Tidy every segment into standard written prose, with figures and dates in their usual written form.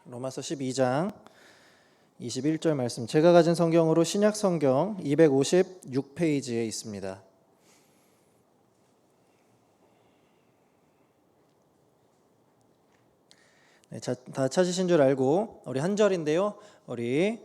로마서 12장 21절 말씀, 제가 가진 성경으로 신약 성경 256페이지에 있습니다. 네, 다 찾으신 줄 알고 우리 한 절인데요. 우리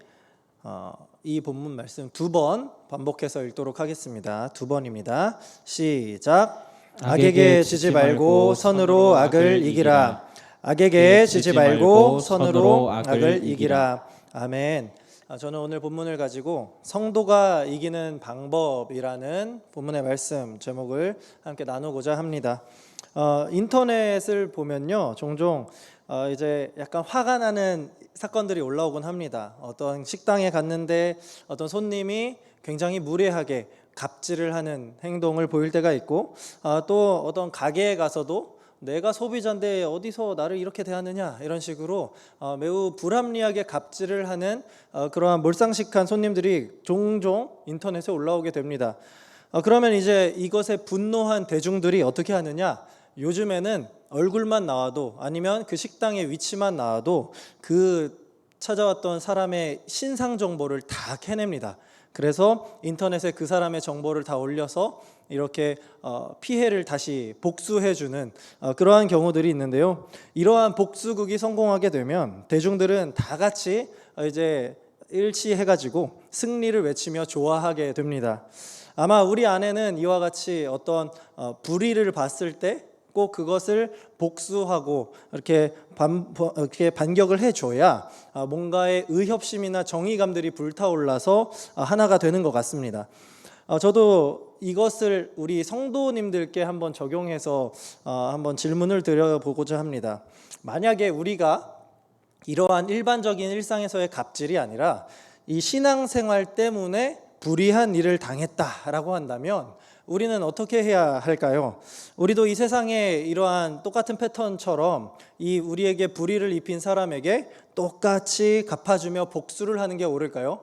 이 본문 말씀 두 번 반복해서 읽도록 하겠습니다. 두 번입니다. 시작. 악에게 지지 말고 선으로 악을 이기라. 악에게 지지 말고 선으로 악을 이기라. 아멘. 저는 오늘 본문을 가지고 성도가 이기는 방법이라는 본문의 말씀 제목을 함께 나누고자 합니다. 인터넷을 보면요, 종종 이제 약간 화가 나는 사건들이 올라오곤 합니다. 어떤 식당에 갔는데 어떤 손님이 굉장히 무례하게 갑질을 하는 행동을 보일 때가 있고, 또 어떤 가게에 가서도 내가 소비자인데 어디서 나를 이렇게 대하느냐, 이런 식으로 매우 불합리하게 갑질을 하는 그러한 몰상식한 손님들이 종종 인터넷에 올라오게 됩니다. 그러면 이제 이것에 분노한 대중들이 어떻게 하느냐, 요즘에는 얼굴만 나와도, 아니면 그 식당의 위치만 나와도 그 찾아왔던 사람의 신상 정보를 다 캐냅니다. 그래서 인터넷에 그 사람의 정보를 다 올려서 이렇게 피해를 다시 복수해주는 그러한 경우들이 있는데요. 이러한 복수극이 성공하게 되면 대중들은 다 같이 이제 일치해가지고 승리를 외치며 좋아하게 됩니다. 아마 우리 안에는 이와 같이 어떤 불의를 봤을 때 꼭 그것을 복수하고 이렇게 반격을 해줘야 뭔가의 의협심이나 정의감들이 불타올라서 하나가 되는 것 같습니다. 저도 이것을 우리 성도님들께 한번 적용해서 한번 질문을 드려보고자 합니다. 만약에 우리가 이러한 일반적인 일상에서의 갑질이 아니라 이 신앙생활 때문에 불의한 일을 당했다라고 한다면 우리는 어떻게 해야 할까요? 우리도 이 세상에 이러한 똑같은 패턴처럼 이 우리에게 불의를 입힌 사람에게 똑같이 갚아주며 복수를 하는 게 옳을까요?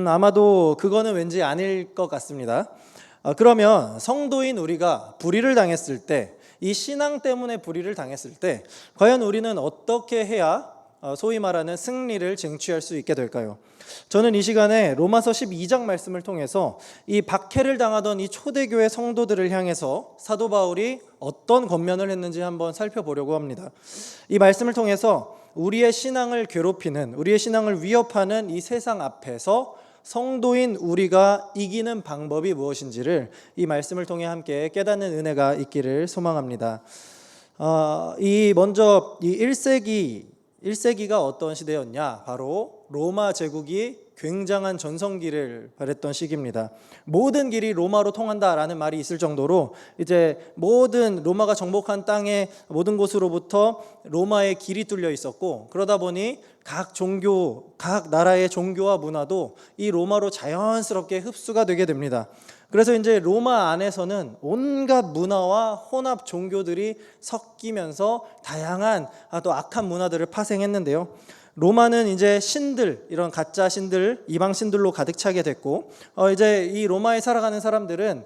아마도 그거는 왠지 아닐 것 같습니다. 그러면 성도인 우리가 불의를 당했을 때, 이 신앙 때문에 불의를 당했을 때 과연 우리는 어떻게 해야 소위 말하는 승리를 쟁취할 수 있게 될까요? 저는 이 시간에 로마서 12장 말씀을 통해서 이 박해를 당하던 이 초대교회 성도들을 향해서 사도 바울이 어떤 권면을 했는지 한번 살펴보려고 합니다. 이 말씀을 통해서 우리의 신앙을 괴롭히는, 우리의 신앙을 위협하는 이 세상 앞에서 성도인 우리가 이기는 방법이 무엇인지를 이 말씀을 통해 함께 깨닫는 은혜가 있기를 소망합니다. 먼저 이 1세기가 어떤 시대였냐? 바로 로마 제국이 굉장한 전성기를 발했던 시기입니다. 모든 길이 로마로 통한다라는 말이 있을 정도로 이제 모든 로마가 정복한 땅의 모든 곳으로부터 로마의 길이 뚫려 있었고, 그러다 보니 각 나라의 종교와 문화도 이 로마로 자연스럽게 흡수가 되게 됩니다. 그래서 이제 로마 안에서는 온갖 문화와 혼합 종교들이 섞이면서 다양한 또 악한 문화들을 파생했는데요. 로마는 이제 신들, 이런 가짜 신들, 이방 신들로 가득 차게 됐고, 이제 이 로마에 살아가는 사람들은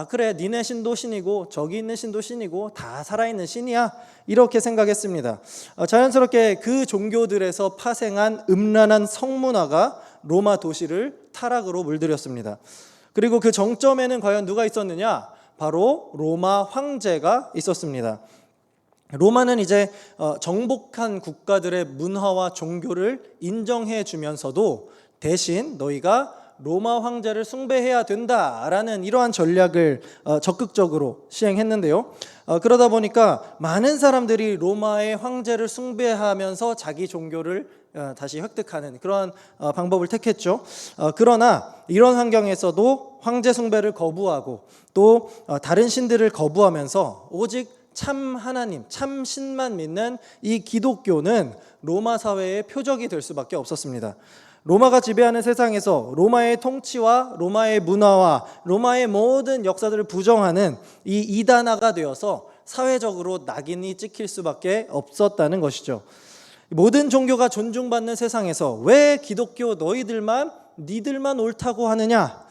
그래, 니네 신도 신이고 저기 있는 신도 신이고 다 살아있는 신이야, 이렇게 생각했습니다. 자연스럽게 그 종교들에서 파생한 음란한 성문화가 로마 도시를 타락으로 물들였습니다. 그리고 그 정점에는 과연 누가 있었느냐? 바로 로마 황제가 있었습니다. 로마는 이제 정복한 국가들의 문화와 종교를 인정해 주면서도 대신 너희가 로마 황제를 숭배해야 된다라는 이러한 전략을 적극적으로 시행했는데요. 그러다 보니까 많은 사람들이 로마의 황제를 숭배하면서 자기 종교를 다시 획득하는 그런 방법을 택했죠. 그러나 이런 환경에서도 황제 숭배를 거부하고 또 다른 신들을 거부하면서 오직 참 하나님, 참 신만 믿는 이 기독교는 로마 사회의 표적이 될 수밖에 없었습니다. 로마가 지배하는 세상에서 로마의 통치와 로마의 문화와 로마의 모든 역사들을 부정하는 이 이단화가 되어서 사회적으로 낙인이 찍힐 수밖에 없었다는 것이죠. 모든 종교가 존중받는 세상에서 왜 기독교 니들만 옳다고 하느냐?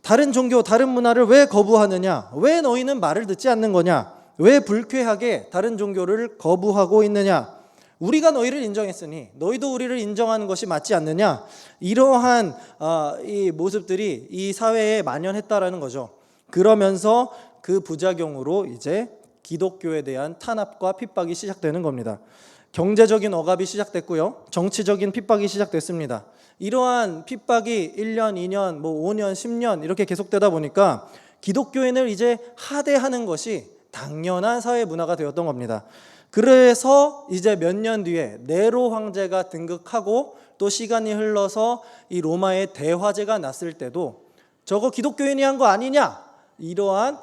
다른 종교, 다른 문화를 왜 거부하느냐? 왜 너희는 말을 듣지 않는 거냐? 왜 불쾌하게 다른 종교를 거부하고 있느냐? 우리가 너희를 인정했으니 너희도 우리를 인정하는 것이 맞지 않느냐. 이러한 이 모습들이 이 사회에 만연했다라는 거죠. 그러면서 그 부작용으로 이제 기독교에 대한 탄압과 핍박이 시작되는 겁니다. 경제적인 억압이 시작됐고요. 정치적인 핍박이 시작됐습니다. 이러한 핍박이 1년, 2년, 5년, 10년 이렇게 계속되다 보니까 기독교인을 이제 하대하는 것이 당연한 사회 문화가 되었던 겁니다. 그래서 이제 몇 년 뒤에 네로 황제가 등극하고 또 시간이 흘러서 이 로마의 대화제가 났을 때도 저거 기독교인이 한 거 아니냐, 이러한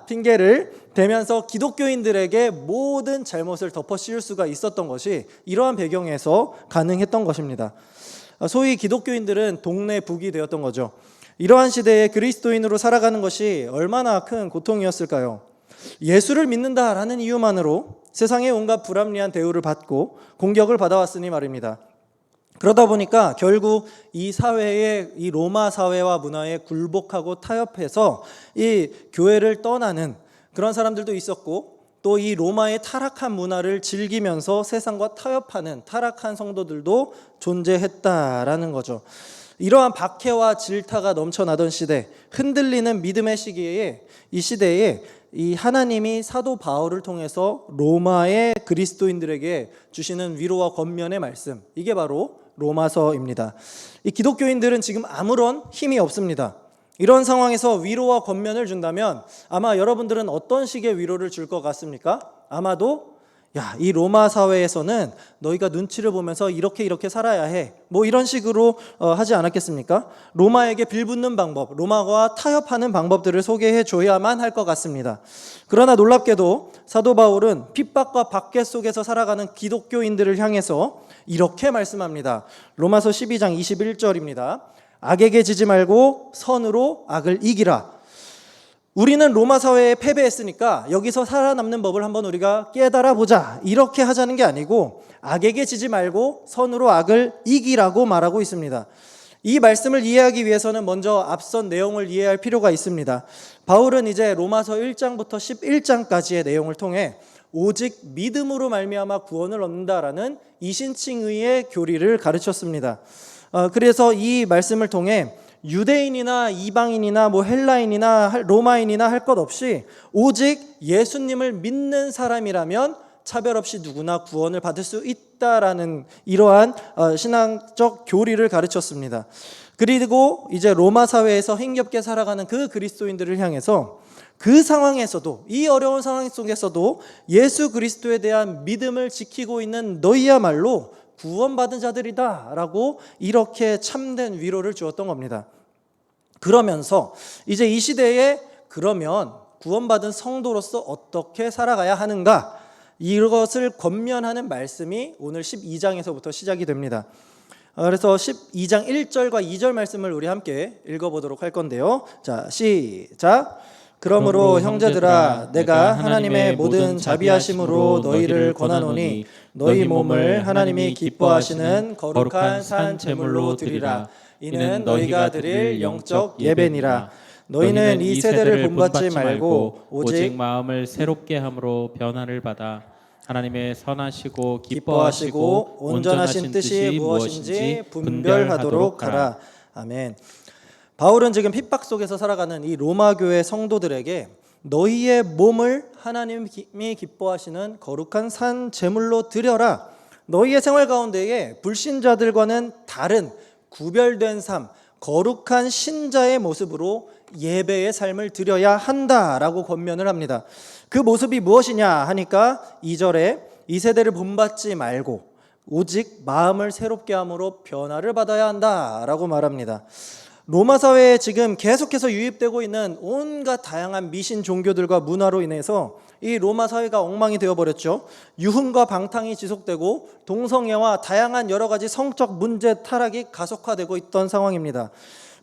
핑계를 대면서 기독교인들에게 모든 잘못을 덮어 씌울 수가 있었던 것이 이러한 배경에서 가능했던 것입니다. 소위 기독교인들은 동네 북이 되었던 거죠. 이러한 시대에 그리스도인으로 살아가는 것이 얼마나 큰 고통이었을까요? 예수를 믿는다라는 이유만으로 세상의 온갖 불합리한 대우를 받고 공격을 받아왔으니 말입니다. 그러다 보니까 결국 이 사회의, 이 로마 사회와 문화에 굴복하고 타협해서 이 교회를 떠나는 그런 사람들도 있었고, 또 이 로마의 타락한 문화를 즐기면서 세상과 타협하는 타락한 성도들도 존재했다라는 거죠. 이러한 박해와 질타가 넘쳐나던 시대, 흔들리는 믿음의 시기에, 이 시대에 이 하나님이 사도 바울을 통해서 로마의 그리스도인들에게 주시는 위로와 권면의 말씀, 이게 바로 로마서입니다. 이 기독교인들은 지금 아무런 힘이 없습니다. 이런 상황에서 위로와 권면을 준다면 아마 여러분들은 어떤 식의 위로를 줄 것 같습니까? 아마도 이 로마 사회에서는 너희가 눈치를 보면서 이렇게 살아야 해, 이런 식으로 하지 않았겠습니까? 로마에게 빌붙는 방법, 로마와 타협하는 방법들을 소개해 줘야만 할 것 같습니다. 그러나 놀랍게도 사도 바울은 핍박과 박해 속에서 살아가는 기독교인들을 향해서 이렇게 말씀합니다. 로마서 12장 21절입니다. 악에게 지지 말고 선으로 악을 이기라. 우리는 로마 사회에 패배했으니까 여기서 살아남는 법을 한번 우리가 깨달아 보자, 이렇게 하자는 게 아니고 악에게 지지 말고 선으로 악을 이기라고 말하고 있습니다. 이 말씀을 이해하기 위해서는 먼저 앞선 내용을 이해할 필요가 있습니다. 바울은 이제 로마서 1장부터 11장까지의 내용을 통해 오직 믿음으로 말미암아 구원을 얻는다라는 이신칭의의 교리를 가르쳤습니다. 그래서 이 말씀을 통해 유대인이나 이방인이나 헬라인이나 로마인이나 할 것 없이 오직 예수님을 믿는 사람이라면 차별 없이 누구나 구원을 받을 수 있다라는 이러한 신앙적 교리를 가르쳤습니다. 그리고 이제 로마 사회에서 힘겹게 살아가는 그 그리스도인들을 향해서 그 상황에서도, 이 어려운 상황 속에서도 예수 그리스도에 대한 믿음을 지키고 있는 너희야말로 구원받은 자들이다 라고 이렇게 참된 위로를 주었던 겁니다. 그러면서 이제 이 시대에 그러면 구원받은 성도로서 어떻게 살아가야 하는가, 이것을 권면하는 말씀이 오늘 12장에서부터 시작이 됩니다. 그래서 12장 1절과 2절 말씀을 우리 함께 읽어보도록 할 건데요. 자, 시작. 그러므로 형제들아, 내가 하나님의 모든 자비하심으로 너희를 권하노니 너희 몸을 하나님이 기뻐하시는 거룩한 산 제물로 드리라. 이는 너희가 드릴 영적 예배니라. 너희는 이 세대를 본받지 말고 오직 마음을 새롭게 함으로 변화를 받아 하나님의 선하시고 기뻐하시고 온전하신 뜻이 무엇인지 분별하도록 하라. 아멘. 바울은 지금 핍박 속에서 살아가는 이 로마 교회 성도들에게 너희의 몸을 하나님이 기뻐하시는 거룩한 산 제물로 드려라. 너희의 생활 가운데에 불신자들과는 다른 구별된 삶, 거룩한 신자의 모습으로 예배의 삶을 드려야 한다라고 권면을 합니다. 그 모습이 무엇이냐 하니까 2절에 이 세대를 본받지 말고 오직 마음을 새롭게 함으로 변화를 받아야 한다라고 말합니다. 로마 사회에 지금 계속해서 유입되고 있는 온갖 다양한 미신 종교들과 문화로 인해서 이 로마 사회가 엉망이 되어버렸죠. 유흥과 방탕이 지속되고 동성애와 다양한 여러 가지 성적 문제 타락이 가속화되고 있던 상황입니다.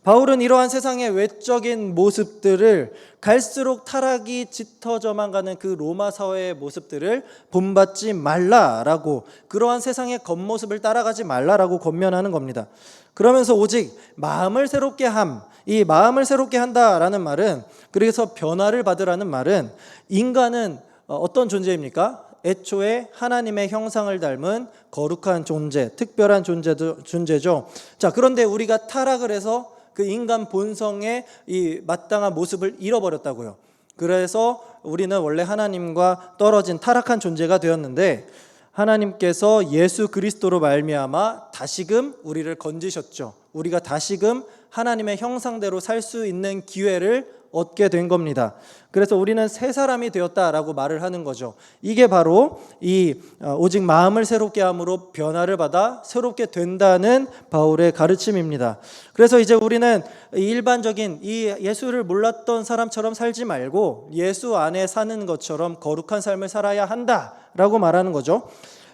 바울은 이러한 세상의 외적인 모습들을, 갈수록 타락이 짙어져만 가는 그 로마 사회의 모습들을 본받지 말라라고, 그러한 세상의 겉모습을 따라가지 말라라고 권면하는 겁니다. 그러면서 오직 마음을 새롭게 함, 이 마음을 새롭게 한다라는 말은, 그래서 변화를 받으라는 말은 인간은 어떤 존재입니까? 애초에 하나님의 형상을 닮은 거룩한 존재, 특별한 존재죠. 자, 그런데 우리가 타락을 해서 그 인간 본성의 이 마땅한 모습을 잃어버렸다고요. 그래서 우리는 원래 하나님과 떨어진 타락한 존재가 되었는데 하나님께서 예수 그리스도로 말미암아 다시금 우리를 건지셨죠. 우리가 다시금 하나님의 형상대로 살 수 있는 기회를 얻게 된 겁니다. 그래서 우리는 새 사람이 되었다라고 말을 하는 거죠. 이게 바로 오직 마음을 새롭게 함으로 변화를 받아 새롭게 된다는 바울의 가르침입니다. 그래서 이제 우리는 일반적인 이 예수를 몰랐던 사람처럼 살지 말고 예수 안에 사는 것처럼 거룩한 삶을 살아야 한다라고 말하는 거죠.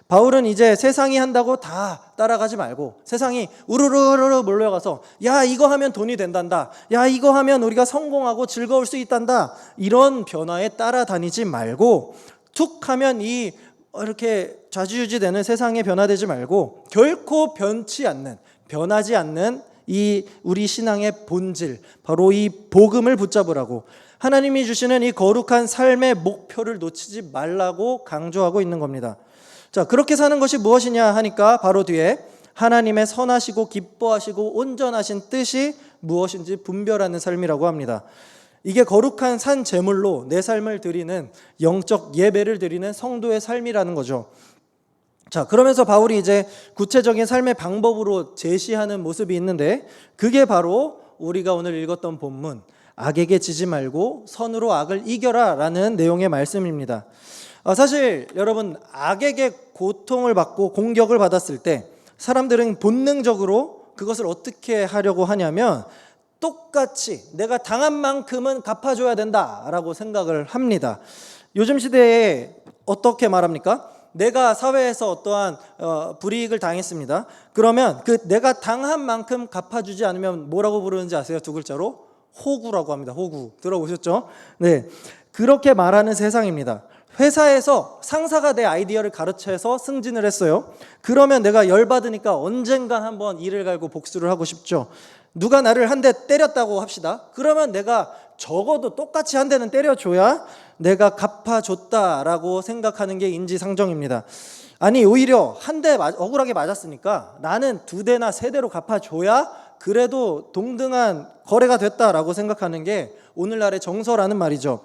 바울은 이제 세상이 한다고 다 따라가지 말고 세상이 우르르르 몰려가서 야 이거 하면 돈이 된단다, 야 이거 하면 우리가 성공하고 즐거울 수 있단다, 이런 변화에 따라다니지 말고 툭 하면 이렇게 좌지우지되는 세상에 변화되지 말고 결코 변하지 않는 이 우리 신앙의 본질, 바로 이 복음을 붙잡으라고, 하나님이 주시는 이 거룩한 삶의 목표를 놓치지 말라고 강조하고 있는 겁니다. 자, 그렇게 사는 것이 무엇이냐 하니까 바로 뒤에 하나님의 선하시고 기뻐하시고 온전하신 뜻이 무엇인지 분별하는 삶이라고 합니다. 이게 거룩한 산 제물로 내 삶을 드리는, 영적 예배를 드리는 성도의 삶이라는 거죠. 자, 그러면서 바울이 이제 구체적인 삶의 방법으로 제시하는 모습이 있는데 그게 바로 우리가 오늘 읽었던 본문 악에게 지지 말고 선으로 악을 이겨라 라는 내용의 말씀입니다. 사실 여러분, 악에게 고통을 받고 공격을 받았을 때 사람들은 본능적으로 그것을 어떻게 하려고 하냐면 똑같이 내가 당한 만큼은 갚아줘야 된다라고 생각을 합니다. 요즘 시대에 어떻게 말합니까? 내가 사회에서 어떠한 불이익을 당했습니다. 그러면 그 내가 당한 만큼 갚아주지 않으면 뭐라고 부르는지 아세요? 두 글자로 호구라고 합니다. 호구. 들어보셨죠? 네, 그렇게 말하는 세상입니다. 회사에서 상사가 내 아이디어를 가르쳐서 승진을 했어요. 그러면 내가 열받으니까 언젠간 한번 이를 갈고 복수를 하고 싶죠. 누가 나를 한 대 때렸다고 합시다. 그러면 내가 적어도 똑같이 한 대는 때려줘야 내가 갚아줬다라고 생각하는 게 인지상정입니다. 아니, 오히려 한 대 억울하게 맞았으니까 나는 두 대나 세 대로 갚아줘야 그래도 동등한 거래가 됐다라고 생각하는 게 오늘날의 정서라는 말이죠.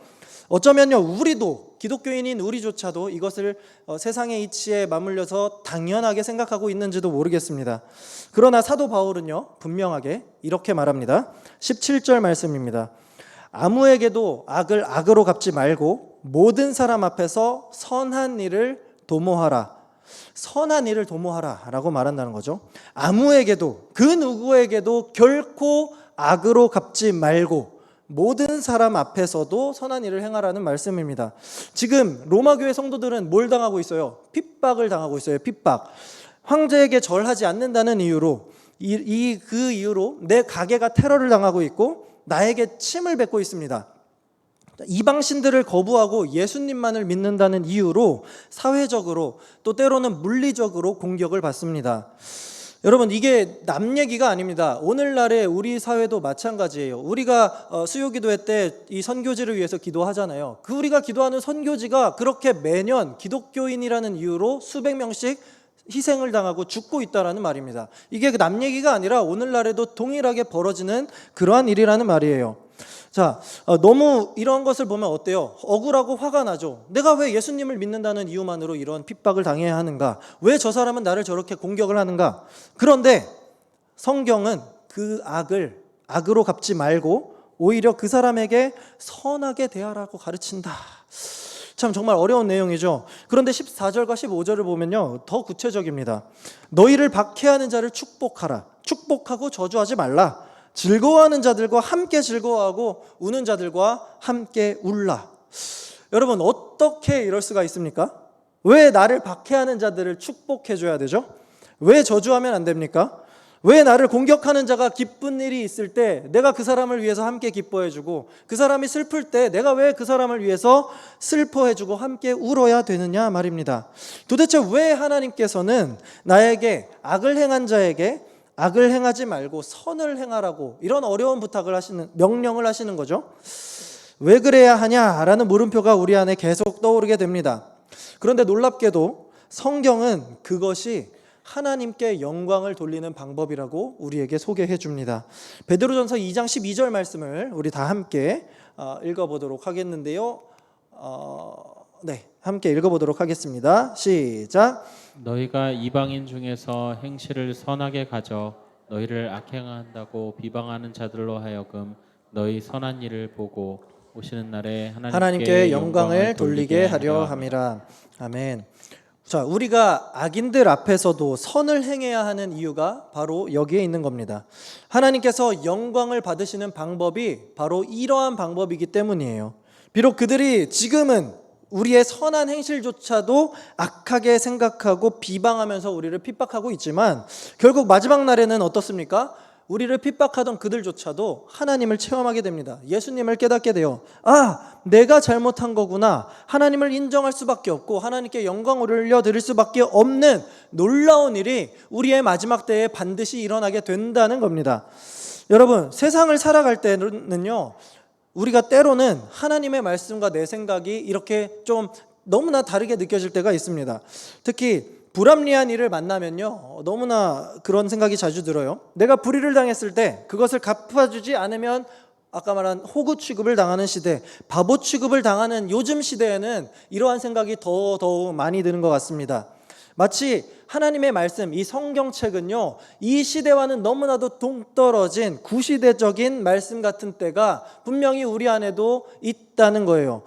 어쩌면요, 우리도, 기독교인인 우리조차도 이것을 세상의 이치에 맞물려서 당연하게 생각하고 있는지도 모르겠습니다. 그러나 사도 바울은요, 분명하게 이렇게 말합니다. 17절 말씀입니다. 아무에게도 악을 악으로 갚지 말고 모든 사람 앞에서 선한 일을 도모하라. 선한 일을 도모하라 라고 말한다는 거죠. 아무에게도, 그 누구에게도 결코 악으로 갚지 말고 모든 사람 앞에서도 선한 일을 행하라는 말씀입니다. 지금 로마교회 성도들은 뭘 당하고 있어요? 핍박을 당하고 있어요. 핍박. 황제에게 절하지 않는다는 이유로 그 이유로 내 가게가 테러를 당하고 있고 나에게 침을 뱉고 있습니다. 이방신들을 거부하고 예수님만을 믿는다는 이유로 사회적으로 또 때로는 물리적으로 공격을 받습니다. 여러분, 이게 남 얘기가 아닙니다. 오늘날의 우리 사회도 마찬가지예요. 우리가 수요기도회 때 이 선교지를 위해서 기도하잖아요. 그 우리가 기도하는 선교지가 그렇게 매년 기독교인이라는 이유로 수백 명씩 희생을 당하고 죽고 있다라는 말입니다. 이게 남 얘기가 아니라 오늘날에도 동일하게 벌어지는 그러한 일이라는 말이에요. 자, 너무 이런 것을 보면 어때요? 억울하고 화가 나죠. 내가 왜 예수님을 믿는다는 이유만으로 이런 핍박을 당해야 하는가? 왜 저 사람은 나를 저렇게 공격을 하는가? 그런데 성경은 그 악을 악으로 갚지 말고 오히려 그 사람에게 선하게 대하라고 가르친다. 참 정말 어려운 내용이죠. 그런데 14절과 15절을 보면요, 더 구체적입니다. 너희를 박해하는 자를 축복하라. 축복하고 저주하지 말라. 즐거워하는 자들과 함께 즐거워하고 우는 자들과 함께 울라. 여러분, 어떻게 이럴 수가 있습니까? 왜 나를 박해하는 자들을 축복해 줘야 되죠? 왜 저주하면 안 됩니까? 왜 나를 공격하는 자가 기쁜 일이 있을 때 내가 그 사람을 위해서 함께 기뻐해 주고, 그 사람이 슬플 때 내가 왜 그 사람을 위해서 슬퍼해 주고 함께 울어야 되느냐 말입니다. 도대체 왜 하나님께서는 나에게, 악을 행한 자에게 악을 행하지 말고 선을 행하라고 이런 어려운 명령을 하시는 거죠? 왜 그래야 하냐라는 물음표가 우리 안에 계속 떠오르게 됩니다. 그런데 놀랍게도 성경은 그것이 하나님께 영광을 돌리는 방법이라고 우리에게 소개해 줍니다. 베드로전서 2장 12절 말씀을 우리 다 함께 읽어보도록 하겠는데요. 네, 함께 읽어보도록 하겠습니다. 시작. 너희가 이방인 중에서 행실을 선하게 가져 너희를 악행한다고 비방하는 자들로 하여금 너희 선한 일을 보고 오시는 날에 하나님께 영광을 돌리게 하려 함이라. 아멘. 자, 우리가 악인들 앞에서도 선을 행해야 하는 이유가 바로 여기에 있는 겁니다. 하나님께서 영광을 받으시는 방법이 바로 이러한 방법이기 때문이에요. 비록 그들이 지금은 우리의 선한 행실조차도 악하게 생각하고 비방하면서 우리를 핍박하고 있지만 결국 마지막 날에는 어떻습니까? 우리를 핍박하던 그들조차도 하나님을 체험하게 됩니다. 예수님을 깨닫게 돼요. 내가 잘못한 거구나. 하나님을 인정할 수밖에 없고 하나님께 영광을 올려드릴 수밖에 없는 놀라운 일이 우리의 마지막 때에 반드시 일어나게 된다는 겁니다. 여러분, 세상을 살아갈 때는요, 우리가 때로는 하나님의 말씀과 내 생각이 이렇게 좀 너무나 다르게 느껴질 때가 있습니다. 특히 불합리한 일을 만나면요, 너무나 그런 생각이 자주 들어요. 내가 불의를 당했을 때 그것을 갚아주지 않으면 아까 말한 호구 취급을 당하는 시대, 바보 취급을 당하는 요즘 시대에는 이러한 생각이 더더욱 많이 드는 것 같습니다. 마치 하나님의 말씀, 이 성경책은요, 이 시대와는 너무나도 동떨어진 구시대적인 말씀 같은 때가 분명히 우리 안에도 있다는 거예요.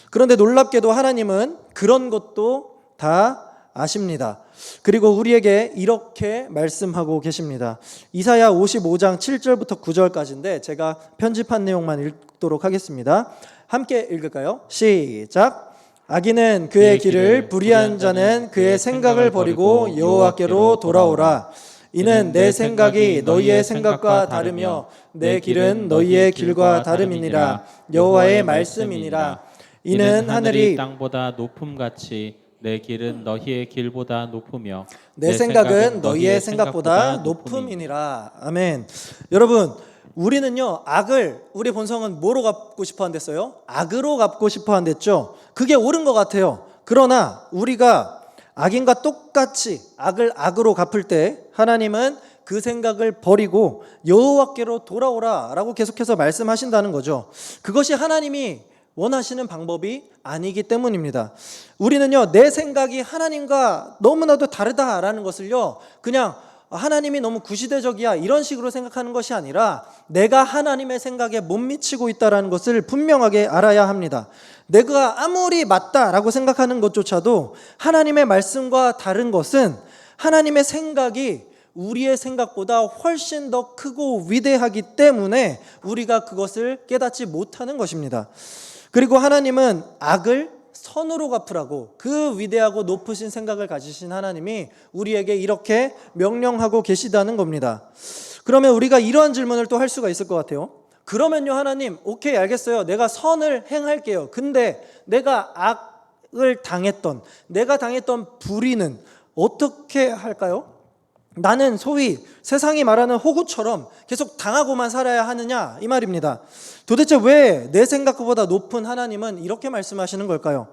그런데 놀랍게도 하나님은 그런 것도 다 아십니다. 그리고 우리에게 이렇게 말씀하고 계십니다. 이사야 55장 7절부터 9절까지인데 제가 편집한 내용만 읽도록 하겠습니다. 함께 읽을까요? 시작. 악인은 그의 길을, 불의한 자는 그의 생각을 버리고 여호와께로 돌아오라. 이는 내 생각이 너희의 생각과 다르며 내 길은 너희의 길과 다름이니라. 여호와의 말씀이니라. 이는 하늘이 땅보다 높음같이 내 길은 너희의 길보다 높으며 내 생각은 너희의 생각보다 높음이니라. 아멘. 여러분, 우리는요, 우리 본성은 뭐로 갚고 싶어 한댔어요? 악으로 갚고 싶어 한댔죠. 그게 옳은 것 같아요. 그러나 우리가 악인과 똑같이 악을 악으로 갚을 때 하나님은 그 생각을 버리고 여호와께로 돌아오라 라고 계속해서 말씀하신다는 거죠. 그것이 하나님이 원하시는 방법이 아니기 때문입니다. 우리는요, 내 생각이 하나님과 너무나도 다르다라는 것을요, 그냥 하나님이 너무 구시대적이야 이런 식으로 생각하는 것이 아니라 내가 하나님의 생각에 못 미치고 있다는 것을 분명하게 알아야 합니다. 내가 아무리 맞다라고 생각하는 것조차도 하나님의 말씀과 다른 것은 하나님의 생각이 우리의 생각보다 훨씬 더 크고 위대하기 때문에 우리가 그것을 깨닫지 못하는 것입니다. 그리고 하나님은 악을 선으로 갚으라고, 그 위대하고 높으신 생각을 가지신 하나님이 우리에게 이렇게 명령하고 계시다는 겁니다. 그러면 우리가 이러한 질문을 또 할 수가 있을 것 같아요. 그러면요, 하나님, 오케이, 알겠어요. 내가 선을 행할게요. 근데 내가 내가 당했던 불의는 어떻게 할까요? 나는 소위 세상이 말하는 호구처럼 계속 당하고만 살아야 하느냐, 이 말입니다. 도대체 왜 내 생각보다 높은 하나님은 이렇게 말씀하시는 걸까요?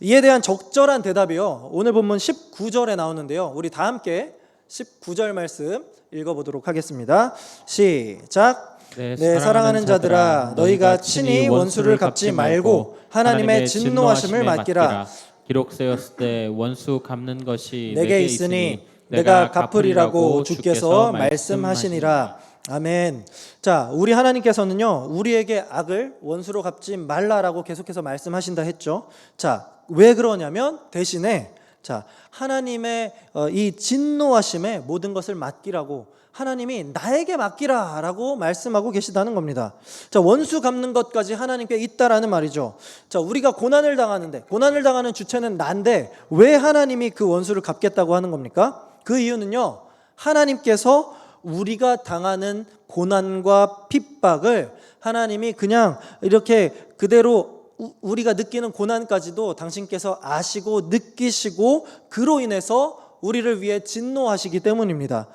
이에 대한 적절한 대답이요, 오늘 본문 19절에 나오는데요, 우리 다 함께 19절 말씀 읽어보도록 하겠습니다. 시작. 내 사랑하는 자들아, 너희가 친히 원수를 갚지 말고 하나님의 진노하심을 맡기라. 기록 세웠을 때 원수 갚는 것이 내게 있으니 내가 갚으리라고 주께서 말씀하시니라. 아멘. 자, 우리 하나님께서는요, 우리에게 악을 원수로 갚지 말라라고 계속해서 말씀하신다 했죠. 자, 왜 그러냐면 대신에 하나님의 이 진노하심에 모든 것을 맡기라고, 하나님이 나에게 맡기라라고 말씀하고 계시다는 겁니다. 자, 원수 갚는 것까지 하나님께 있다라는 말이죠. 자, 우리가 고난을 당하는 주체는 난데 왜 하나님이 그 원수를 갚겠다고 하는 겁니까? 그 이유는요, 하나님께서 우리가 당하는 고난과 핍박을 하나님이 그냥 이렇게 그대로 우리가 느끼는 고난까지도 당신께서 아시고 느끼시고 그로 인해서 우리를 위해 진노하시기 때문입니다.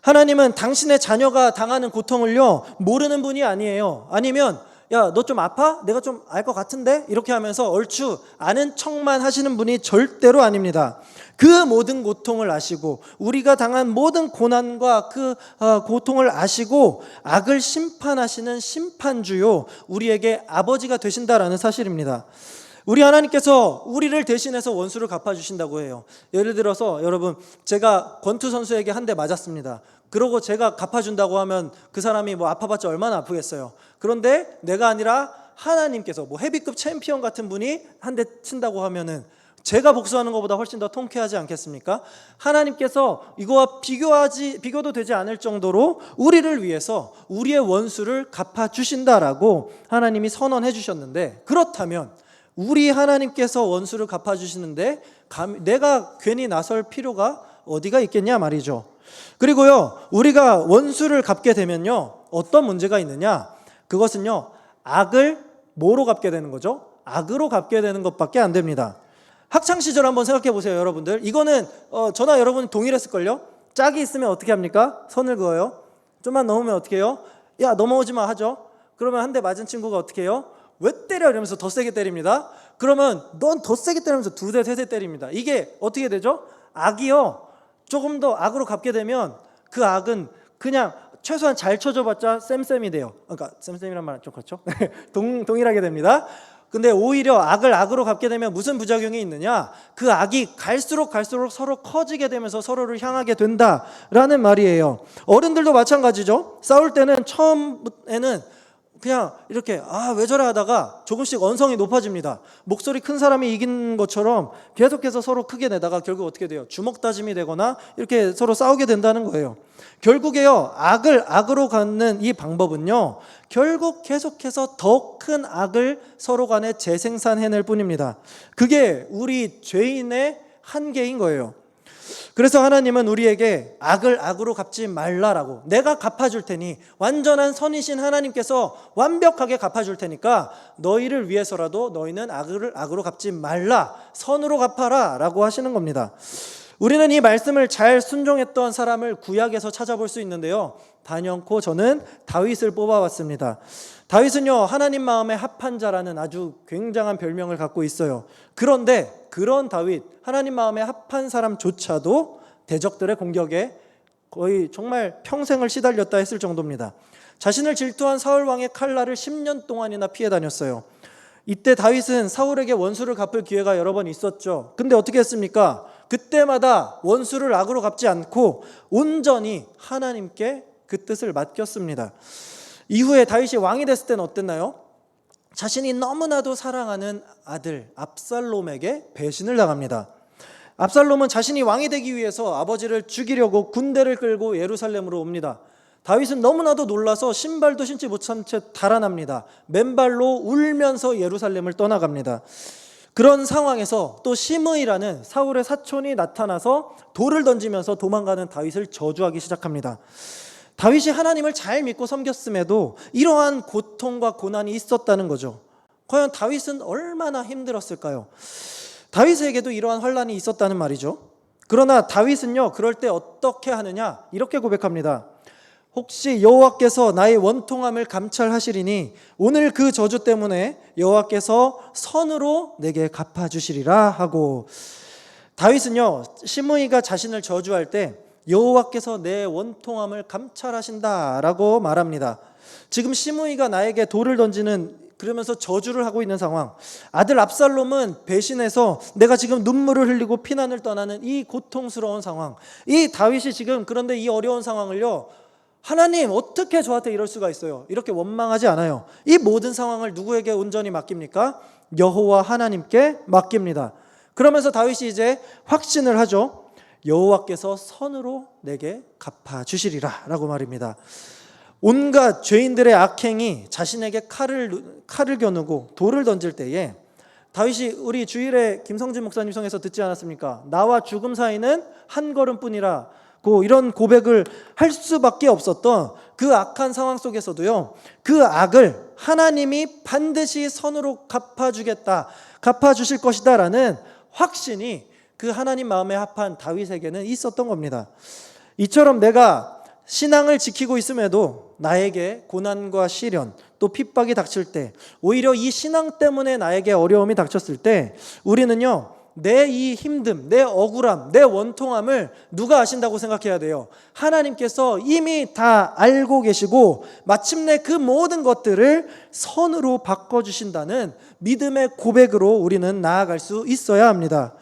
하나님은 당신의 자녀가 당하는 고통을요, 모르는 분이 아니에요. 아니면 야, 너 좀 아파? 내가 좀 알 것 같은데? 이렇게 하면서 얼추 아는 척만 하시는 분이 절대로 아닙니다. 그 모든 고통을 아시고 우리가 당한 모든 고난과 그 고통을 아시고 악을 심판하시는 심판주요 우리에게 아버지가 되신다라는 사실입니다. 우리 하나님께서 우리를 대신해서 원수를 갚아주신다고 해요. 예를 들어서 여러분, 제가 권투 선수에게 한 대 맞았습니다. 그러고 제가 갚아준다고 하면 그 사람이 뭐 아파봤자 얼마나 아프겠어요. 그런데 내가 아니라 하나님께서 뭐 헤비급 챔피언 같은 분이 한 대 친다고 하면은 제가 복수하는 것보다 훨씬 더 통쾌하지 않겠습니까? 하나님께서 이거와 비교도 되지 않을 정도로 우리를 위해서 우리의 원수를 갚아주신다라고 하나님이 선언해 주셨는데, 그렇다면 우리 하나님께서 원수를 갚아주시는데 내가 괜히 나설 필요가 어디가 있겠냐 말이죠. 그리고요, 우리가 원수를 갚게 되면요, 어떤 문제가 있느냐? 그것은요, 악을 뭐로 갚게 되는 거죠? 악으로 갚게 되는 것밖에 안 됩니다. 학창시절 한번 생각해 보세요, 여러분들. 이거는 저나 여러분 동일했을걸요? 짝이 있으면 어떻게 합니까? 선을 그어요. 좀만 넘으면 어떻게 해요? 야, 넘어오지 마 하죠. 그러면 한 대 맞은 친구가 어떻게 해요? 왜 때려? 이러면서 더 세게 때립니다. 그러면 넌 더 세게 때리면서 두 대, 세 대 때립니다. 이게 어떻게 되죠? 악이요, 조금 더 악으로 갚게 되면 그 악은 그냥 최소한 잘 쳐줘봤자 쌤쌤이 돼요. 그러니까 쌤쌤이란 말은 좀 그렇죠? 동일하게 됩니다. 근데 오히려 악을 악으로 갚게 되면 무슨 부작용이 있느냐? 그 악이 갈수록 서로 커지게 되면서 서로를 향하게 된다라는 말이에요. 어른들도 마찬가지죠. 싸울 때는 처음에는 그냥 이렇게 왜 저래 하다가 조금씩 언성이 높아집니다. 목소리 큰 사람이 이긴 것처럼 계속해서 서로 크게 내다가 결국 어떻게 돼요? 주먹 다짐이 되거나 이렇게 서로 싸우게 된다는 거예요. 결국에요, 악을 악으로 갚는 이 방법은요, 결국 계속해서 더 큰 악을 서로 간에 재생산해낼 뿐입니다. 그게 우리 죄인의 한계인 거예요. 그래서 하나님은 우리에게 악을 악으로 갚지 말라라고, 내가 갚아줄 테니, 완전한 선이신 하나님께서 완벽하게 갚아줄 테니까 너희를 위해서라도 너희는 악을 악으로 갚지 말라, 선으로 갚아라 라고 하시는 겁니다. 우리는 이 말씀을 잘 순종했던 사람을 구약에서 찾아볼 수 있는데요, 단연코 저는 다윗을 뽑아왔습니다. 다윗은요, 하나님 마음에 합한 자라는 아주 굉장한 별명을 갖고 있어요. 그런데 그런 다윗, 하나님 마음에 합한 사람조차도 대적들의 공격에 거의 정말 평생을 시달렸다 했을 정도입니다. 자신을 질투한 사울 왕의 칼날을 10년 동안이나 피해 다녔어요. 이때 다윗은 사울에게 원수를 갚을 기회가 여러 번 있었죠. 근데 어떻게 했습니까? 그때마다 원수를 악으로 갚지 않고 온전히 하나님께 그 뜻을 맡겼습니다. 이후에 다윗이 왕이 됐을 때는 어땠나요? 자신이 너무나도 사랑하는 아들 압살롬에게 배신을 당합니다. 압살롬은 자신이 왕이 되기 위해서 아버지를 죽이려고 군대를 끌고 예루살렘으로 옵니다. 다윗은 너무나도 놀라서 신발도 신지 못한 채 달아납니다. 맨발로 울면서 예루살렘을 떠나갑니다. 그런 상황에서 또 시므이라는 사울의 사촌이 나타나서 돌을 던지면서 도망가는 다윗을 저주하기 시작합니다. 다윗이 하나님을 잘 믿고 섬겼음에도 이러한 고통과 고난이 있었다는 거죠. 과연 다윗은 얼마나 힘들었을까요? 다윗에게도 이러한 환난이 있었다는 말이죠. 그러나 다윗은요, 그럴 때 어떻게 하느냐? 이렇게 고백합니다. 혹시 여호와께서 나의 원통함을 감찰하시리니 오늘 그 저주 때문에 여호와께서 선으로 내게 갚아주시리라 하고, 다윗은요, 시므이가 자신을 저주할 때 여호와께서 내 원통함을 감찰하신다라고 말합니다. 지금 시므이가 나에게 돌을 던지는, 그러면서 저주를 하고 있는 상황, 아들 압살롬은 배신해서 내가 지금 눈물을 흘리고 피난을 떠나는 이 고통스러운 상황, 이 다윗이 지금, 그런데 이 어려운 상황을요, 하나님 어떻게 저한테 이럴 수가 있어요? 이렇게 원망하지 않아요. 이 모든 상황을 누구에게 온전히 맡깁니까? 여호와 하나님께 맡깁니다. 그러면서 다윗이 이제 확신을 하죠. 여호와께서 선으로 내게 갚아주시리라 라고 말입니다. 온갖 죄인들의 악행이 자신에게 칼을 겨누고 돌을 던질 때에 다윗이 우리 주일에 김성진 목사님 성에서 듣지 않았습니까? 나와 죽음 사이는 한 걸음뿐이라, 이런 고백을 할 수밖에 없었던 그 악한 상황 속에서도요, 그 악을 하나님이 반드시 선으로 갚아주겠다, 갚아주실 것이다 라는 확신이 그 하나님 마음에 합한 다윗에게는 있었던 겁니다. 이처럼 내가 신앙을 지키고 있음에도 나에게 고난과 시련, 또 핍박이 닥칠 때, 오히려 이 신앙 때문에 나에게 어려움이 닥쳤을 때 우리는요, 내 이 힘듦, 내 억울함, 내 원통함을 누가 아신다고 생각해야 돼요? 하나님께서 이미 다 알고 계시고 마침내 그 모든 것들을 선으로 바꿔주신다는 믿음의 고백으로 우리는 나아갈 수 있어야 합니다.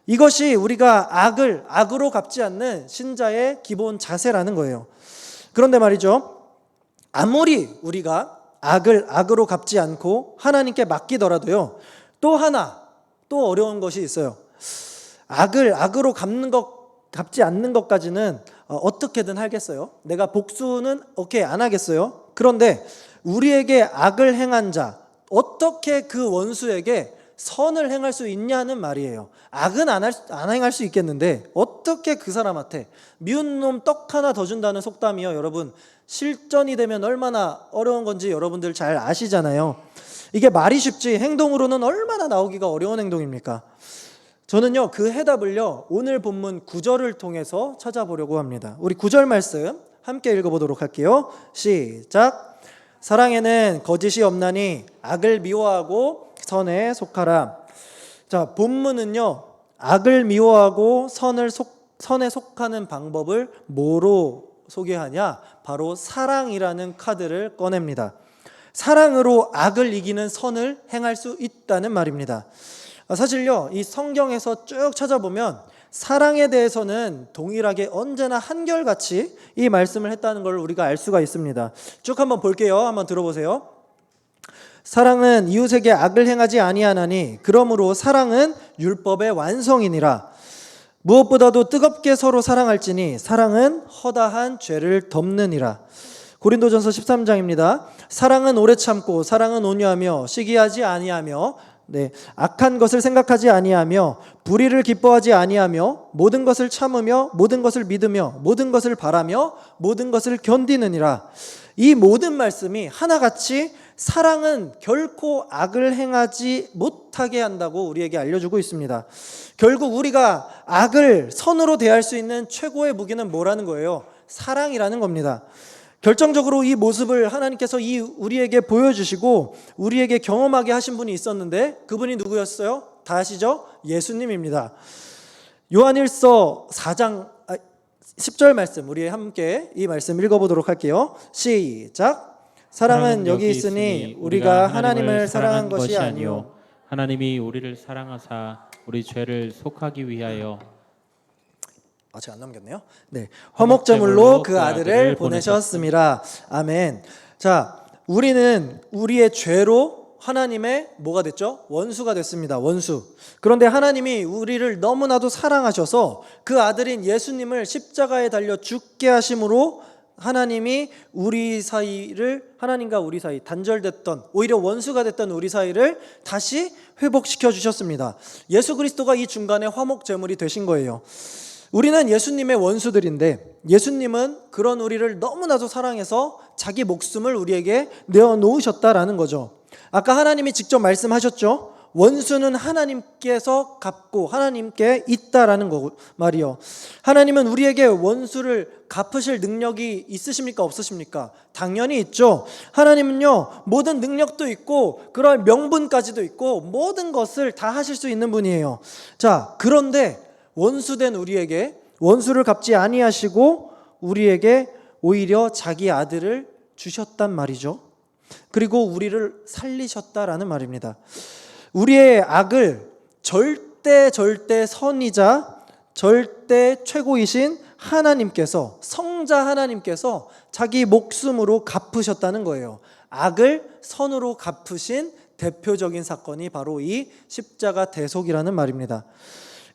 이것이 우리가 악을 악으로 갚지 않는 신자의 기본 자세라는 거예요. 그런데 말이죠, 아무리 우리가 악을 악으로 갚지 않고 하나님께 맡기더라도요, 또 어려운 것이 있어요. 악을 악으로 갚지 않는 것까지는 어떻게든 하겠어요. 내가 복수는 오케이 안 하겠어요. 그런데 우리에게 악을 행한 자, 어떻게 그 원수에게 선을 행할 수 있냐는 말이에요. 악은 안 행할 수 있겠는데 어떻게 그 사람한테 미운 놈 떡 하나 더 준다는 속담이요, 여러분, 실전이 되면 얼마나 어려운 건지 여러분들 잘 아시잖아요. 이게 말이 쉽지 행동으로는 얼마나 나오기가 어려운 행동입니까? 저는요, 그 해답을요, 오늘 본문 9절을 통해서 찾아보려고 합니다. 우리 9절 말씀 함께 읽어보도록 할게요. 시작. 사랑에는 거짓이 없나니 악을 미워하고 선에 속하라. 자, 본문은요, 악을 미워하고 선에 속하는 방법을 뭐로 소개하냐? 바로 사랑이라는 카드를 꺼냅니다. 사랑으로 악을 이기는 선을 행할 수 있다는 말입니다. 사실요, 이 성경에서 쭉 찾아보면 사랑에 대해서는 동일하게 언제나 한결같이 이 말씀을 했다는 걸 우리가 알 수가 있습니다. 쭉 한번 볼게요. 한번 들어보세요. 사랑은 이웃에게 악을 행하지 아니하나니 그러므로 사랑은 율법의 완성이니라. 무엇보다도 뜨겁게 서로 사랑할지니 사랑은 허다한 죄를 덮느니라. 고린도전서 13장입니다. 사랑은 오래 참고 사랑은 온유하며 시기하지 아니하며 악한 것을 생각하지 아니하며 불의를 기뻐하지 아니하며 모든 것을 참으며 모든 것을 믿으며 모든 것을 바라며 모든 것을 견디느니라. 이 모든 말씀이 하나같이 사랑은 결코 악을 행하지 못하게 한다고 우리에게 알려주고 있습니다. 결국 우리가 악을 선으로 대할 수 있는 최고의 무기는 뭐라는 거예요? 사랑이라는 겁니다. 결정적으로 이 모습을 하나님께서 우리에게 보여주시고 우리에게 경험하게 하신 분이 있었는데 그분이 누구였어요? 다 아시죠? 예수님입니다. 요한일서 4장 10절 말씀, 우리 함께 이 말씀 읽어보도록 할게요. 시작. 사랑은 여기 있으니 우리가 하나님을 사랑한 것이 아니요 하나님이 우리를 사랑하사 우리 죄를 속하기 위하여 제가 안 넘겼네요. 화목제물로 그 아들을 보내셨습니다. 아멘. 자, 우리는 우리의 죄로 하나님의 뭐가 됐죠? 원수가 됐습니다. 원수. 그런데 하나님이 우리를 너무나도 사랑하셔서 그 아들인 예수님을 십자가에 달려 죽게 하심으로 하나님이 하나님과 우리 사이 단절됐던, 오히려 원수가 됐던 우리 사이를 다시 회복시켜 주셨습니다. 예수 그리스도가 이 중간에 화목제물이 되신 거예요. 우리는 예수님의 원수들인데 예수님은 그런 우리를 너무나도 사랑해서 자기 목숨을 우리에게 내어놓으셨다라는 거죠. 아까 하나님이 직접 말씀하셨죠. 원수는 하나님께서 갚고 하나님께 있다라는 말이요. 하나님은 우리에게 원수를 갚으실 능력이 있으십니까? 없으십니까? 당연히 있죠. 하나님은요, 모든 능력도 있고 그런 명분까지도 있고 모든 것을 다 하실 수 있는 분이에요. 자, 그런데 원수된 우리에게 원수를 갚지 아니하시고 우리에게 오히려 자기 아들을 주셨단 말이죠. 그리고 우리를 살리셨다라는 말입니다. 우리의 악을 절대 선이자 절대 최고이신 하나님께서, 성자 하나님께서 자기 목숨으로 갚으셨다는 거예요. 악을 선으로 갚으신 대표적인 사건이 바로 이 십자가 대속이라는 말입니다.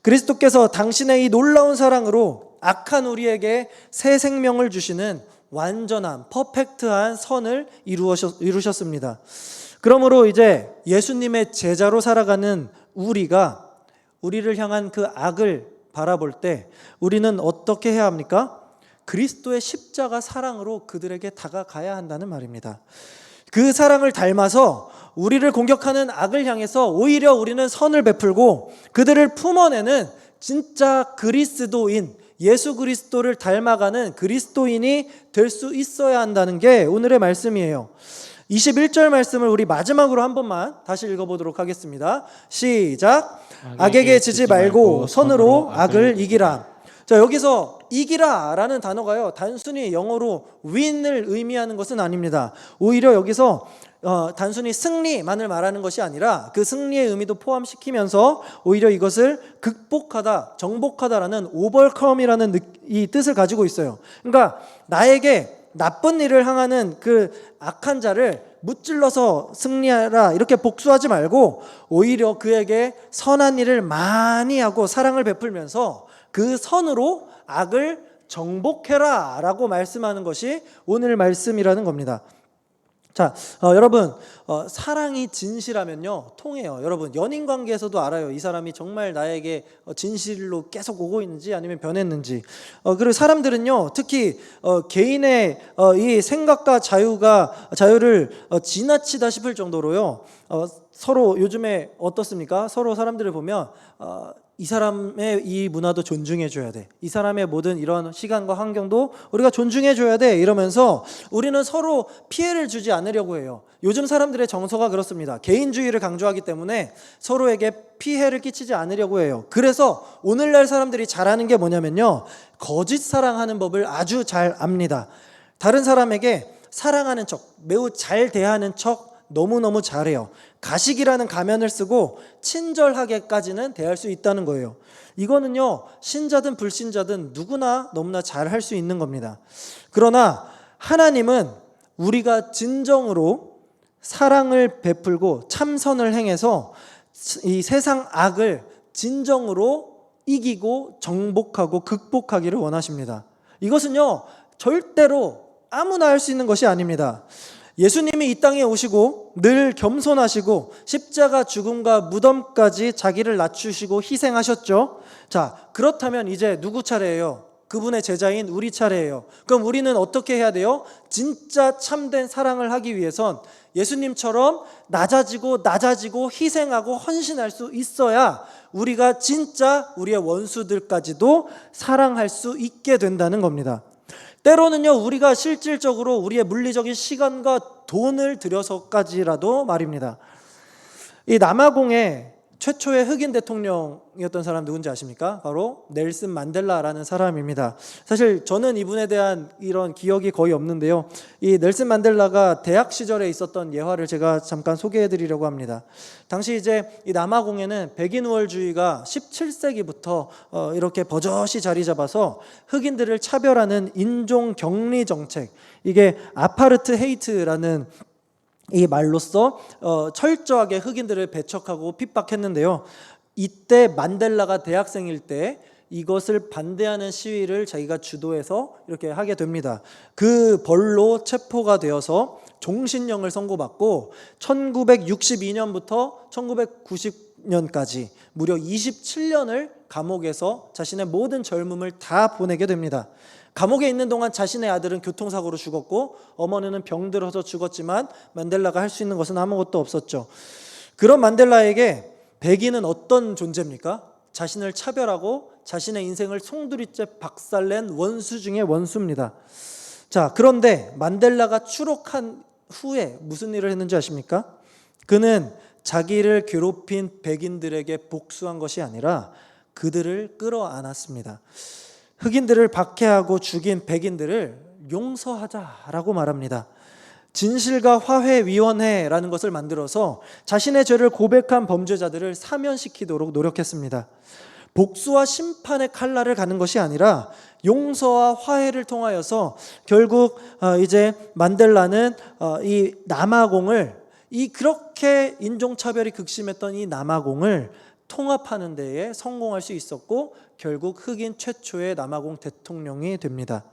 그리스도께서 당신의 이 놀라운 사랑으로 악한 우리에게 새 생명을 주시는 완전한 퍼펙트한 선을 이루셨습니다. 그러므로 이제 예수님의 제자로 살아가는 우리를 향한 그 악을 바라볼 때 우리는 어떻게 해야 합니까? 그리스도의 십자가 사랑으로 그들에게 다가가야 한다는 말입니다. 그 사랑을 닮아서 우리를 공격하는 악을 향해서 오히려 우리는 선을 베풀고 그들을 품어내는 진짜 그리스도인, 예수 그리스도를 닮아가는 그리스도인이 될 수 있어야 한다는 게 오늘의 말씀이에요. 21절 말씀을 우리 마지막으로 한 번만 다시 읽어보도록 하겠습니다. 시작. 악에게 지지 말고 선으로 악을 이기라. 자, 여기서 이기라 라는 단어가요, 단순히 영어로 win을 의미하는 것은 아닙니다. 오히려 여기서 단순히 승리만을 말하는 것이 아니라 그 승리의 의미도 포함시키면서 오히려 이것을 극복하다, 정복하다라는 overcome이라는 이 뜻을 가지고 있어요. 그러니까 나에게 나쁜 일을 향하는 그 악한 자를 무찔러서 승리하라 이렇게 복수하지 말고 오히려 그에게 선한 일을 많이 하고 사랑을 베풀면서 그 선으로 악을 정복해라 라고 말씀하는 것이 오늘 말씀이라는 겁니다. 자, 여러분, 사랑이 진실하면요 통해요. 여러분, 연인 관계에서도 알아요. 이 사람이 정말 나에게 진실로 계속 오고 있는지 아니면 변했는지. 그리고 사람들은요 특히 개인의 이 생각과 자유를 지나치다 싶을 정도로요 서로 요즘에 어떻습니까? 서로 사람들을 보면 이 사람의 이 문화도 존중해줘야 돼. 이 사람의 모든 이런 시간과 환경도 우리가 존중해줘야 돼. 이러면서 우리는 서로 피해를 주지 않으려고 해요. 요즘 사람들의 정서가 그렇습니다. 개인주의를 강조하기 때문에 서로에게 피해를 끼치지 않으려고 해요. 그래서 오늘날 사람들이 잘하는 게 뭐냐면요, 거짓 사랑하는 법을 아주 잘 압니다. 다른 사람에게 사랑하는 척, 매우 잘 대하는 척 너무너무 잘해요. 가식이라는 가면을 쓰고 친절하게까지는 대할 수 있다는 거예요. 이거는요 신자든 불신자든 누구나 너무나 잘 할 수 있는 겁니다. 그러나 하나님은 우리가 진정으로 사랑을 베풀고 참선을 행해서 이 세상 악을 진정으로 이기고 정복하고 극복하기를 원하십니다. 이것은요 절대로 아무나 할 수 있는 것이 아닙니다. 예수님이 이 땅에 오시고 늘 겸손하시고 십자가 죽음과 무덤까지 자기를 낮추시고 희생하셨죠. 자, 그렇다면 이제 누구 차례예요? 그분의 제자인 우리 차례예요. 그럼 우리는 어떻게 해야 돼요? 진짜 참된 사랑을 하기 위해선 예수님처럼 낮아지고 희생하고 헌신할 수 있어야 우리가 진짜 우리의 원수들까지도 사랑할 수 있게 된다는 겁니다. 때로는요 우리가 실질적으로 우리의 물리적인 시간과 돈을 들여서까지라도 말입니다. 이 남아공의 최초의 흑인 대통령이었던 사람 누군지 아십니까? 바로 넬슨 만델라라는 사람입니다. 사실 저는 이분에 대한 이런 기억이 거의 없는데요, 이 넬슨 만델라가 대학 시절에 있었던 예화를 제가 잠깐 소개해 드리려고 합니다. 당시 이제 이 남아공에는 백인 우월주의가 17세기부터 이렇게 버젓이 자리 잡아서 흑인들을 차별하는 인종 격리 정책, 이게 아파르트 헤이트라는 이 말로써 철저하게 흑인들을 배척하고 핍박했는데요. 이때 만델라가 대학생일 때 이것을 반대하는 시위를 자기가 주도해서 이렇게 하게 됩니다. 그 벌로 체포가 되어서 종신형을 선고받고 1962년부터 1990년까지 무려 27년을 감옥에서 자신의 모든 젊음을 다 보내게 됩니다. 감옥에 있는 동안 자신의 아들은 교통사고로 죽었고 어머니는 병들어서 죽었지만 만델라가 할 수 있는 것은 아무것도 없었죠. 그런 만델라에게 백인은 어떤 존재입니까? 자신을 차별하고 자신의 인생을 송두리째 박살낸 원수 중에 원수입니다. 자, 그런데 만델라가 추록한 후에 무슨 일을 했는지 아십니까? 그는 자기를 괴롭힌 백인들에게 복수한 것이 아니라 그들을 끌어안았습니다. 흑인들을 박해하고 죽인 백인들을 용서하자라고 말합니다. 진실과 화해위원회라는 것을 만들어서 자신의 죄를 고백한 범죄자들을 사면시키도록 노력했습니다. 복수와 심판의 칼날을 가는 것이 아니라 용서와 화해를 통하여서 결국 이제 만델라는 이 남아공을, 이 그렇게 인종차별이 극심했던 이 남아공을 통합하는 데에 성공할 수 있었고 결국 흑인 최초의 남아공 대통령이 됩니다.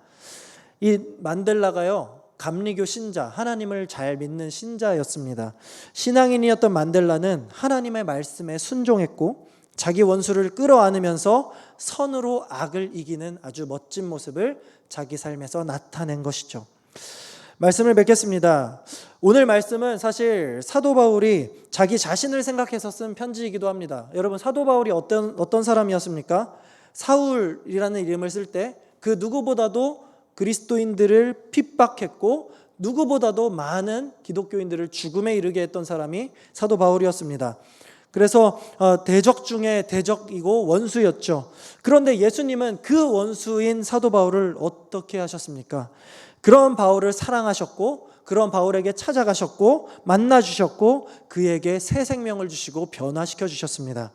이 만델라가요 감리교 신자, 하나님을 잘 믿는 신자였습니다. 신앙인이었던 만델라는 하나님의 말씀에 순종했고 자기 원수를 끌어안으면서 선으로 악을 이기는 아주 멋진 모습을 자기 삶에서 나타낸 것이죠. 말씀을 맺겠습니다. 오늘 말씀은 사실 사도 바울이 자기 자신을 생각해서 쓴 편지이기도 합니다. 여러분, 사도 바울이 어떤 사람이었습니까? 사울이라는 이름을 쓸 때 그 누구보다도 그리스도인들을 핍박했고 누구보다도 많은 기독교인들을 죽음에 이르게 했던 사람이 사도 바울이었습니다. 그래서 대적 중에 대적이고 원수였죠. 그런데 예수님은 그 원수인 사도 바울을 어떻게 하셨습니까? 그런 바울을 사랑하셨고, 그런 바울에게 찾아가셨고, 만나주셨고, 그에게 새 생명을 주시고 변화시켜 주셨습니다.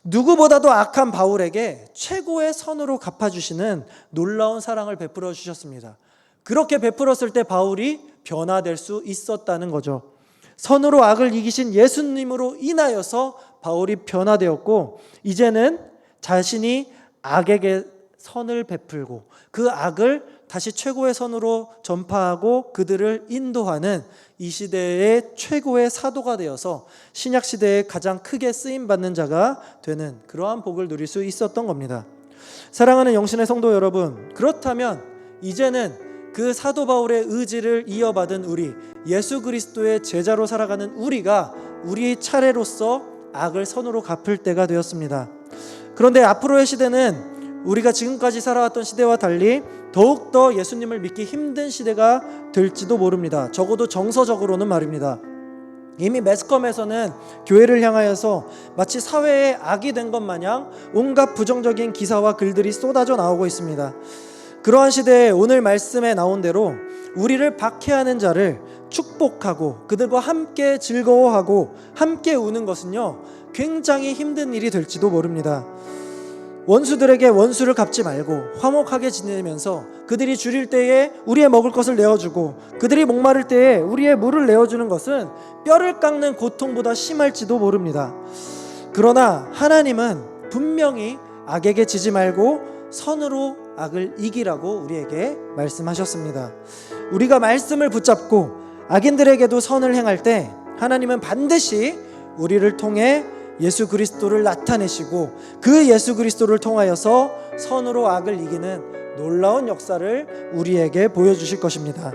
누구보다도 악한 바울에게 최고의 선으로 갚아주시는 놀라운 사랑을 베풀어 주셨습니다. 그렇게 베풀었을 때 바울이 변화될 수 있었다는 거죠. 선으로 악을 이기신 예수님으로 인하여서 바울이 변화되었고, 이제는 자신이 악에게 선을 베풀고 그 악을 다시 최고의 선으로 전파하고 그들을 인도하는 이 시대의 최고의 사도가 되어서 신약 시대에 가장 크게 쓰임받는 자가 되는 그러한 복을 누릴 수 있었던 겁니다. 사랑하는 영신의 성도 여러분, 그렇다면 이제는 그 사도 바울의 의지를 이어받은 우리, 예수 그리스도의 제자로 살아가는 우리가 우리 차례로서 악을 선으로 갚을 때가 되었습니다. 그런데 앞으로의 시대는 우리가 지금까지 살아왔던 시대와 달리 더욱더 예수님을 믿기 힘든 시대가 될지도 모릅니다. 적어도 정서적으로는 말입니다. 이미 매스컴에서는 교회를 향하여서 마치 사회의 악이 된 것 마냥 온갖 부정적인 기사와 글들이 쏟아져 나오고 있습니다. 그러한 시대에 오늘 말씀에 나온 대로 우리를 박해하는 자를 축복하고 그들과 함께 즐거워하고 함께 우는 것은요, 굉장히 힘든 일이 될지도 모릅니다. 원수들에게 원수를 갚지 말고 화목하게 지내면서 그들이 줄일 때에 우리의 먹을 것을 내어주고 그들이 목마를 때에 우리의 물을 내어주는 것은 뼈를 깎는 고통보다 심할지도 모릅니다. 그러나 하나님은 분명히 악에게 지지 말고 선으로 악을 이기라고 우리에게 말씀하셨습니다. 우리가 말씀을 붙잡고 악인들에게도 선을 행할 때 하나님은 반드시 우리를 통해 예수 그리스도를 나타내시고 그 예수 그리스도를 통하여서 선으로 악을 이기는 놀라운 역사를 우리에게 보여주실 것입니다.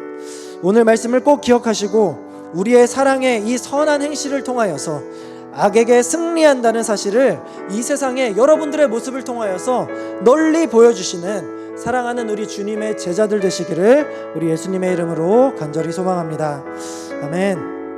오늘 말씀을 꼭 기억하시고 우리의 사랑의 이 선한 행실을 통하여서 악에게 승리한다는 사실을 이 세상에 여러분들의 모습을 통하여서 널리 보여주시는 사랑하는 우리 주님의 제자들 되시기를 우리 예수님의 이름으로 간절히 소망합니다. 아멘.